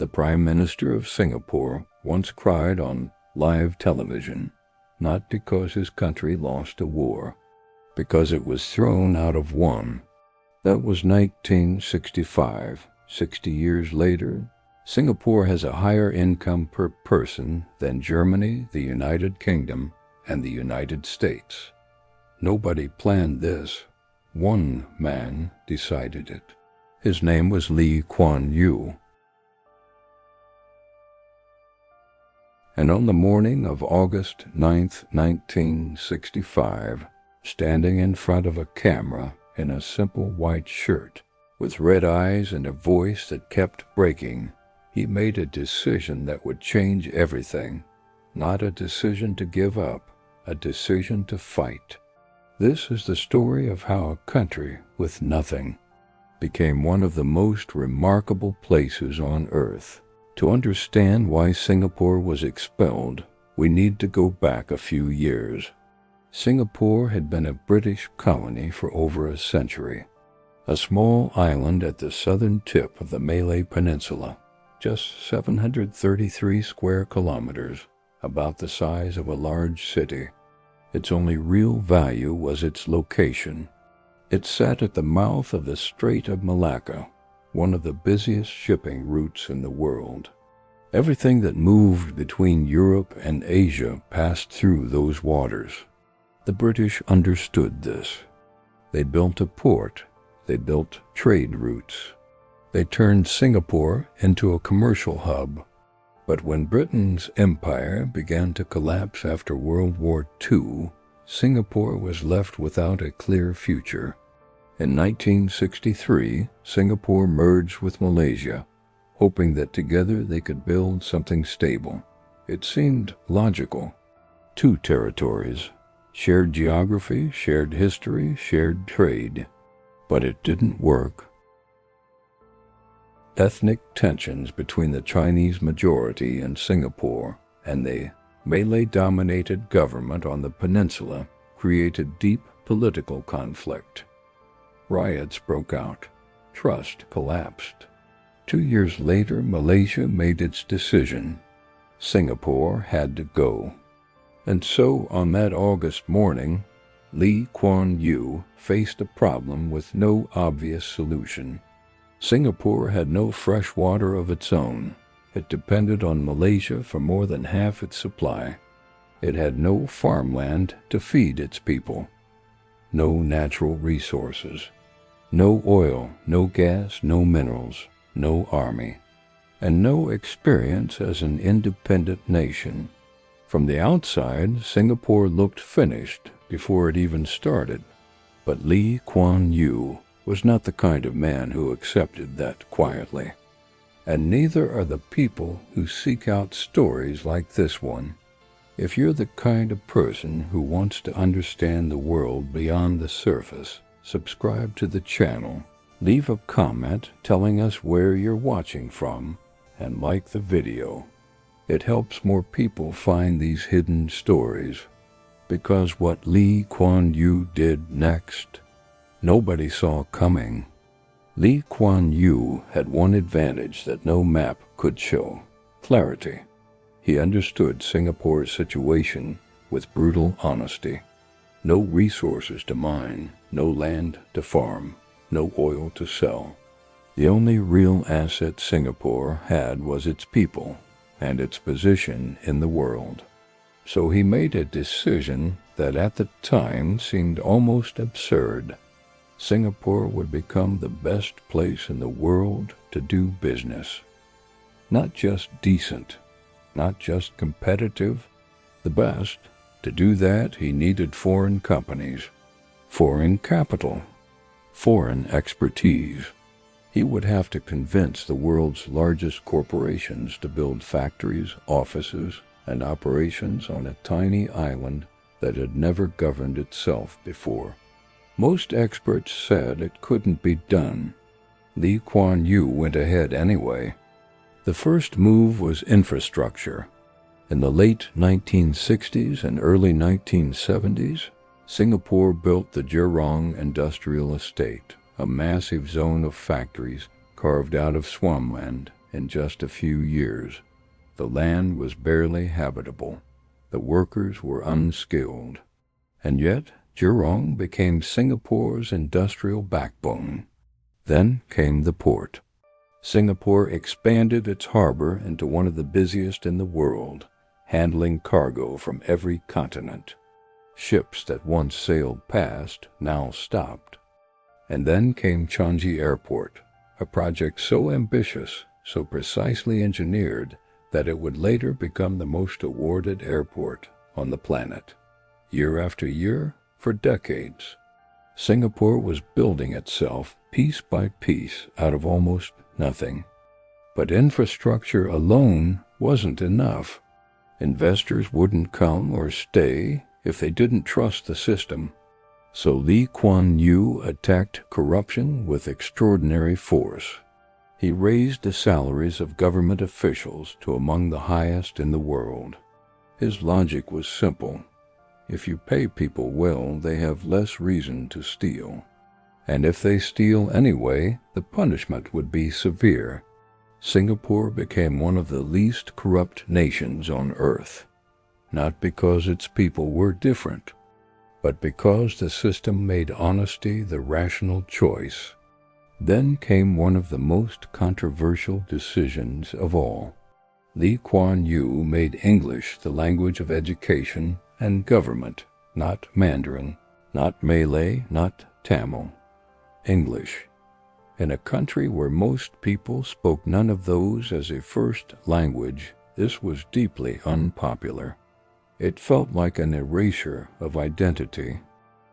The Prime Minister of Singapore once cried on live television, not because his country lost a war, because it was thrown out of one. That was 1965. 60 years later, Singapore has a higher income per person than Germany, the United Kingdom, and the United States. Nobody planned this. One man decided it. His name was Kuan. And on the morning of August 9th, 1965, standing in front of a camera in a simple white shirt, with red eyes and a voice that kept breaking, he made a decision that would change everything. Not a decision to give up, a decision to fight. This is the story of how a country with nothing became one of the most remarkable places on earth. To understand why Singapore was expelled, we need to go back a few years. Singapore had been a British colony for over a century, a small island at the southern tip of the Malay Peninsula, just 733 square kilometers, about the size of a large city. Its only real value was its location. It sat at the mouth of the Strait of Malacca, one of the busiest shipping routes in the world. Everything that moved between Europe and Asia passed through those waters. The British understood this. They built a port. They built trade routes. They turned Singapore into a commercial hub. But when Britain's empire began to collapse after World War II, Singapore was left without a clear future. In 1963, Singapore merged with Malaysia, hoping that together they could build something stable. It seemed logical. Two territories, shared geography, shared history, shared trade. But it didn't work. Ethnic tensions between the Chinese majority in Singapore and the Malay-dominated government on the peninsula created deep political conflict. Riots broke out. Trust collapsed. 2 years later, Malaysia made its decision. Singapore had to go. And so, on that August morning, Kuan faced a problem with no obvious solution. Singapore had no fresh water of its own. It depended on Malaysia for more than half its supply. It had no farmland to feed its people, no natural resources, no oil, no gas, no minerals, no army, and no experience as an independent nation. From the outside, Singapore looked finished before it even started. But Kuan was not the kind of man who accepted that quietly. And neither are the people who seek out stories like this one. If you're the kind of person who wants to understand the world beyond the surface, subscribe to the channel, leave a comment telling us where you're watching from, and like the video. It helps more people find these hidden stories. Because what Kuan did next, nobody saw coming. Kuan had one advantage that no map could show: clarity. He understood Singapore's situation with brutal honesty. No resources to mine, no land to farm, no oil to sell. The only real asset Singapore had was its people and its position in the world. So he made a decision that at the time seemed almost absurd. Singapore would become the best place in the world to do business. Not just decent, not just competitive, the best. To do that, he needed foreign companies, foreign capital, foreign expertise. He would have to convince the world's largest corporations to build factories, offices, and operations on a tiny island that had never governed itself before. Most experts said it couldn't be done. Kuan went ahead anyway. The first move was infrastructure. In the late 1960s and early 1970s, Singapore built the Jurong Industrial Estate, a massive zone of factories carved out of swampland in just a few years. The land was barely habitable. The workers were unskilled. And yet, Jurong became Singapore's industrial backbone. Then came the port. Singapore expanded its harbor into one of the busiest in the world, handling cargo from every continent. Ships that once sailed past now stopped. And then came Changi Airport, a project so ambitious, so precisely engineered, that it would later become the most awarded airport on the planet. Year after year, for decades, Singapore was building itself piece by piece out of almost nothing. But infrastructure alone wasn't enough. Investors wouldn't come or stay if they didn't trust the system. So Lee Kuan Yew attacked corruption with extraordinary force. He raised the salaries of government officials to among the highest in the world. His logic was simple. If you pay people well, they have less reason to steal. And if they steal anyway, the punishment would be severe. Singapore became one of the least corrupt nations on earth, not because its people were different, but because the system made honesty the rational choice. Then came one of the most controversial decisions of all. Lee Kuan Yew made English the language of education and government, not Mandarin, not Malay, not Tamil. English. In a country where most people spoke none of those as a first language, this was deeply unpopular. It felt like an erasure of identity.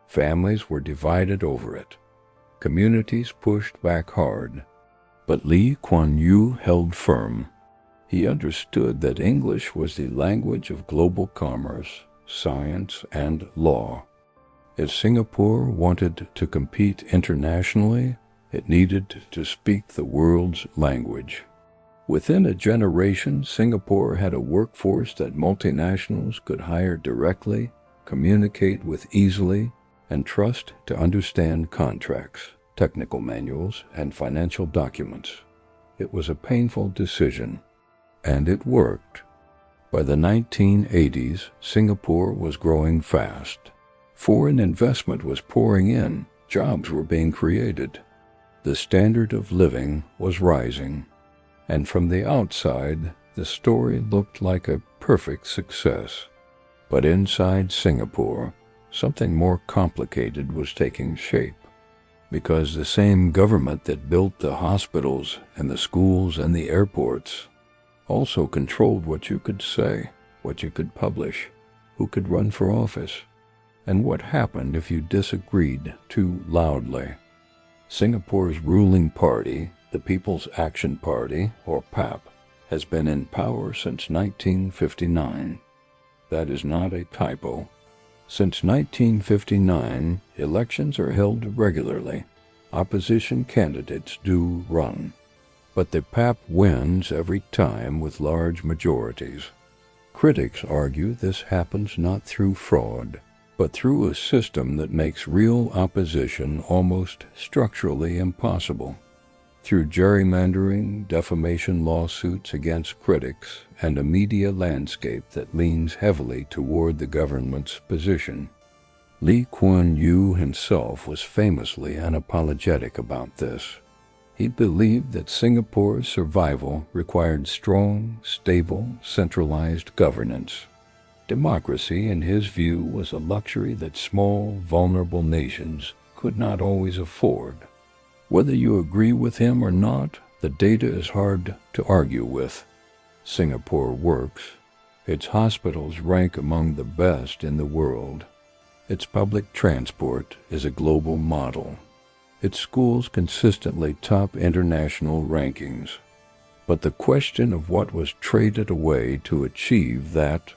Families were divided over it. Communities pushed back hard. But Lee Kuan Yew held firm. He understood that English was the language of global commerce, science, and law. If Singapore wanted to compete internationally, it needed to speak the world's language. Within a generation, Singapore had a workforce that multinationals could hire directly, communicate with easily, and trust to understand contracts, technical manuals, and financial documents. It was a painful decision, and it worked. By the 1980s, Singapore was growing fast. Foreign investment was pouring in, jobs were being created. The standard of living was rising, and from the outside, the story looked like a perfect success. But inside Singapore, something more complicated was taking shape, because the same government that built the hospitals and the schools and the airports also controlled what you could say, what you could publish, who could run for office, and what happened if you disagreed too loudly. Singapore's ruling party, the People's Action Party, or PAP, has been in power since 1959. That is not a typo. Since 1959, elections are held regularly. Opposition candidates do run. But the PAP wins every time with large majorities. Critics argue this happens not through fraud, but through a system that makes real opposition almost structurally impossible. Through gerrymandering, defamation lawsuits against critics, and a media landscape that leans heavily toward the government's position. Lee Kuan Yew himself was famously unapologetic about this. He believed that Singapore's survival required strong, stable, centralized governance. Democracy, in his view, was a luxury that small, vulnerable nations could not always afford. Whether you agree with him or not, the data is hard to argue with. Singapore works. Its hospitals rank among the best in the world. Its public transport is a global model. Its schools consistently top international rankings. But the question of what was traded away to achieve that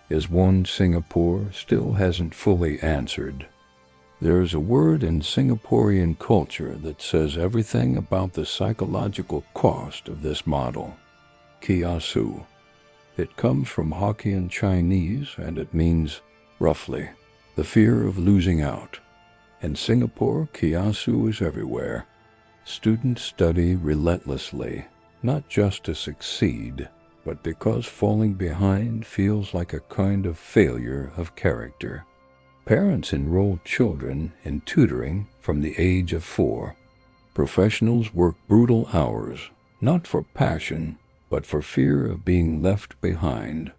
is one Singapore still hasn't fully answered. There is a word in Singaporean culture that says everything about the psychological cost of this model. Kiasu. It comes from Hokkien Chinese and it means, roughly, the fear of losing out. In Singapore, kiasu is everywhere. Students study relentlessly. not just to succeed, but because falling behind feels like a kind of failure of character. Parents enroll children in tutoring from the age of 4. Professionals work brutal hours, not for passion, but for fear of being left behind.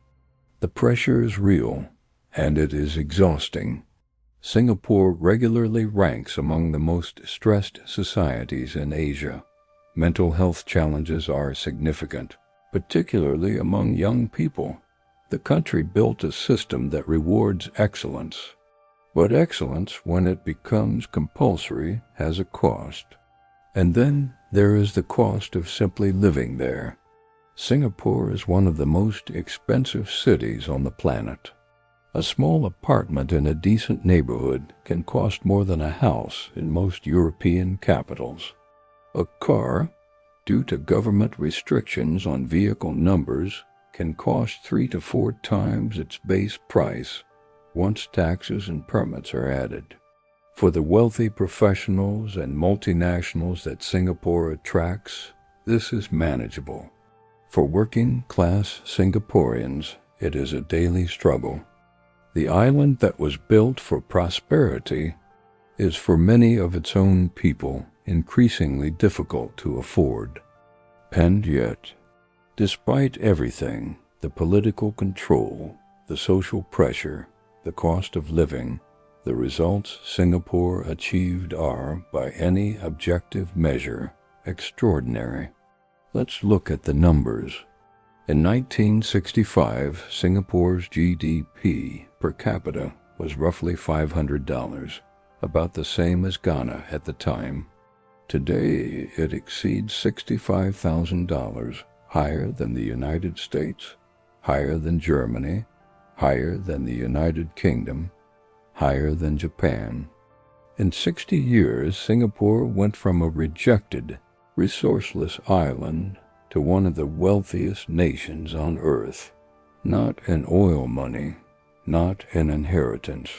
The pressure is real, and it is exhausting. Singapore regularly ranks among the most stressed societies in Asia. Mental health challenges are significant, particularly among young people. The country built a system that rewards excellence. But excellence, when it becomes compulsory, has a cost. And then there is the cost of simply living there. Singapore is one of the most expensive cities on the planet. A small apartment in a decent neighborhood can cost more than a house in most European capitals. A car, due to government restrictions on vehicle numbers, can cost 3 to 4 times its base price once taxes and permits are added. For the wealthy professionals and multinationals that Singapore attracts, this is manageable. For working-class Singaporeans, it is a daily struggle. The island that was built for prosperity is for many of its own people increasingly difficult to afford. And yet, despite everything, the political control, the social pressure, the cost of living, the results Singapore achieved are, by any objective measure, extraordinary. Let's look at the numbers. In 1965, Singapore's GDP per capita was roughly $500, about the same as Ghana at the time. Today, it exceeds $65,000, higher than the United States, higher than Germany, higher than the United Kingdom, higher than Japan. In 60 years, Singapore went from a rejected, resourceless island to one of the wealthiest nations on earth, not in oil money, not in inheritance,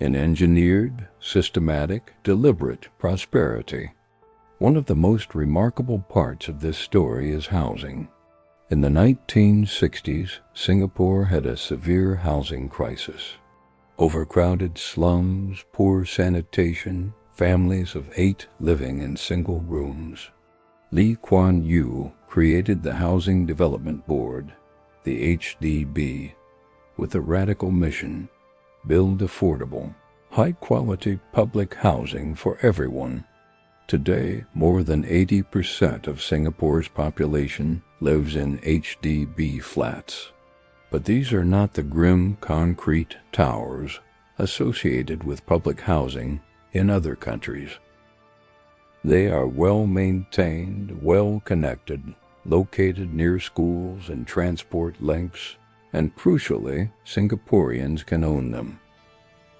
in engineered, systematic, deliberate prosperity. One of the most remarkable parts of this story is housing. In the 1960s, Singapore had a severe housing crisis. Overcrowded slums, poor sanitation, families of 8 living in single rooms. Kuan created the Housing Development Board, the HDB, with a radical mission: build affordable, high-quality public housing for everyone. Today, more than 80% of Singapore's population lives in HDB flats. But these are not the grim concrete towers associated with public housing in other countries. They are well-maintained, well-connected, located near schools and transport links, and crucially, Singaporeans can own them.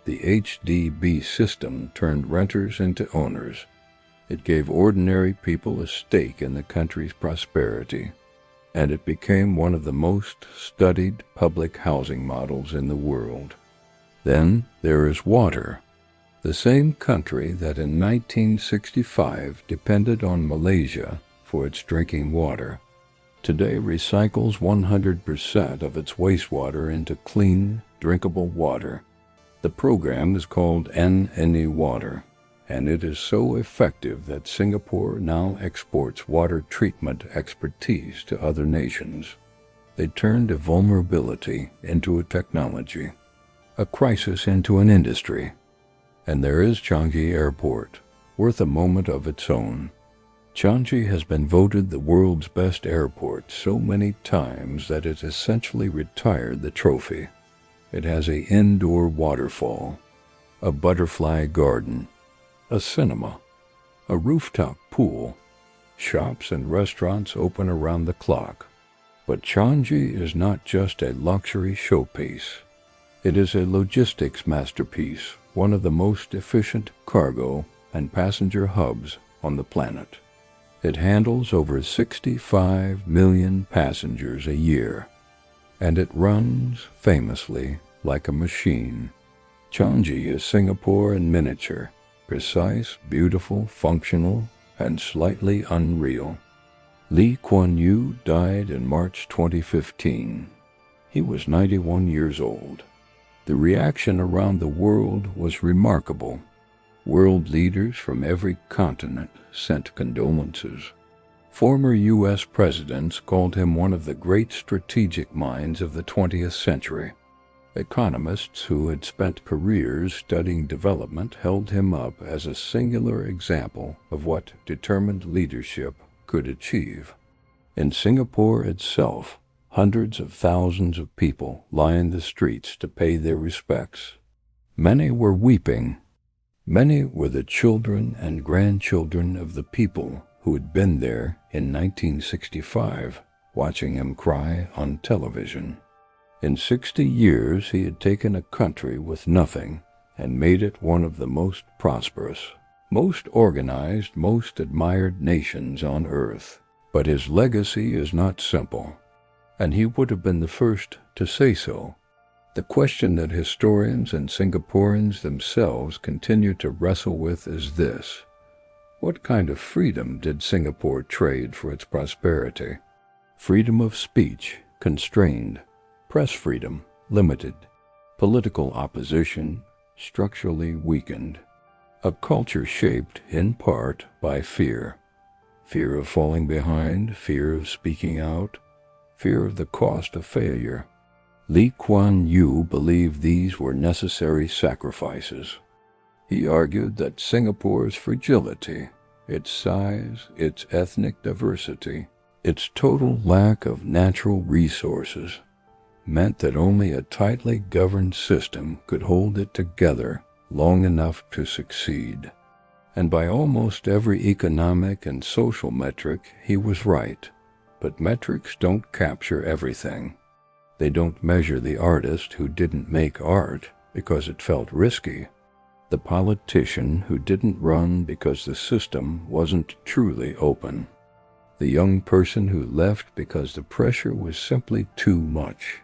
The HDB system turned renters into owners. It gave ordinary people a stake in the country's prosperity, and it became one of the most studied public housing models in the world. Then there is water. The same country that in 1965 depended on Malaysia for its drinking water, today recycles 100% of its wastewater into clean, drinkable water. The program is called Any Water, and it is so effective that Singapore now exports water treatment expertise to other nations. They turned a vulnerability into a technology, a crisis into an industry. And there is Changi Airport, worth a moment of its own. Changi has been voted the world's best airport so many times that it essentially retired the trophy. It has an indoor waterfall, a butterfly garden, a cinema, a rooftop pool, shops and restaurants open around the clock. But Changi is not just a luxury showpiece. It is a logistics masterpiece, one of the most efficient cargo and passenger hubs on the planet. It handles over 65 million passengers a year, and it runs, famously, like a machine. Changi is Singapore in miniature, precise, beautiful, functional, and slightly unreal. Kuan died in March 2015. He was 91 years old. The reaction around the world was remarkable. World leaders from every continent sent condolences. Former U.S. presidents called him one of the great strategic minds of the 20th century. Economists who had spent careers studying development held him up as a singular example of what determined leadership could achieve. In Singapore itself, hundreds of thousands of people lined the streets to pay their respects. Many were weeping. Many were the children and grandchildren of the people who had been there in 1965, watching him cry on television. In 60 years, he had taken a country with nothing and made it one of the most prosperous, most organized, most admired nations on earth. But his legacy is not simple, and he would have been the first to say so. The question that historians and Singaporeans themselves continue to wrestle with is this: what kind of freedom did Singapore trade for its prosperity? Freedom of speech constrained, press freedom limited, political opposition structurally weakened, a culture shaped in part by fear. Fear of falling behind, fear of speaking out, fear of the cost of failure. Kuan believed these were necessary sacrifices. He argued that Singapore's fragility, its size, its ethnic diversity, its total lack of natural resources, meant that only a tightly governed system could hold it together long enough to succeed. And by almost every economic and social metric, he was right. But metrics don't capture everything. They don't measure the artist who didn't make art because it felt risky, the politician who didn't run because the system wasn't truly open, the young person who left because the pressure was simply too much.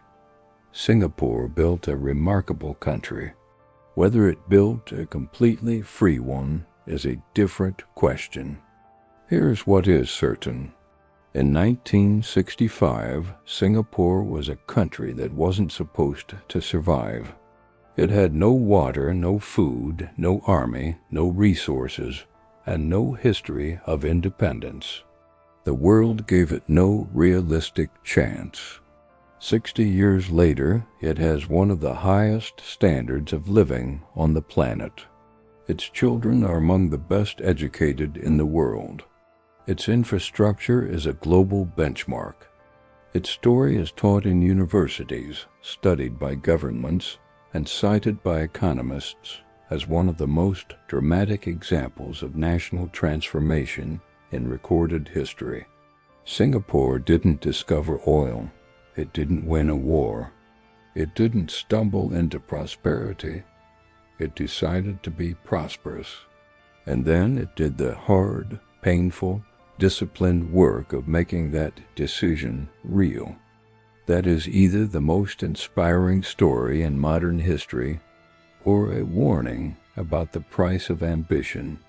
Singapore built a remarkable country. Whether it built a completely free one is a different question. Here's what is certain. In 1965, Singapore was a country that wasn't supposed to survive. It had no water, no food, no army, no resources, and no history of independence. The world gave it no realistic chance. 60 years later, it has one of the highest standards of living on the planet. Its children are among the best educated in the world. Its infrastructure is a global benchmark. Its story is taught in universities, studied by governments, and cited by economists as one of the most dramatic examples of national transformation in recorded history. Singapore didn't discover oil. It didn't win a war. It didn't stumble into prosperity. It decided to be prosperous. And then it did the hard, painful, disciplined work of making that decision real. That is either the most inspiring story in modern history or a warning about the price of ambition,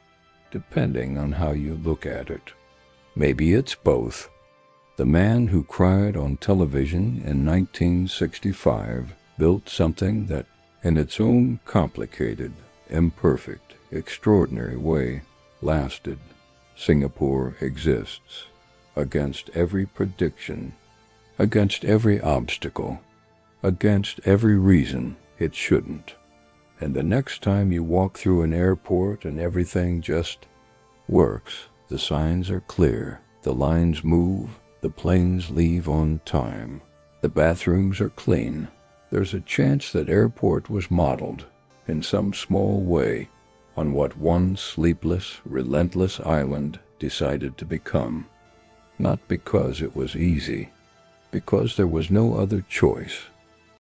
depending on how you look at it. Maybe it's both. The man who cried on television in 1965 built something that, in its own complicated, imperfect, extraordinary way, lasted. Singapore exists, against every prediction, against every obstacle, against every reason it shouldn't. And the next time you walk through an airport and everything just works, the signs are clear, the lines move, the planes leave on time, the bathrooms are clean, there's a chance that airport was modeled, in some small way, on what one sleepless, relentless island decided to become. Not because it was easy, because there was no other choice.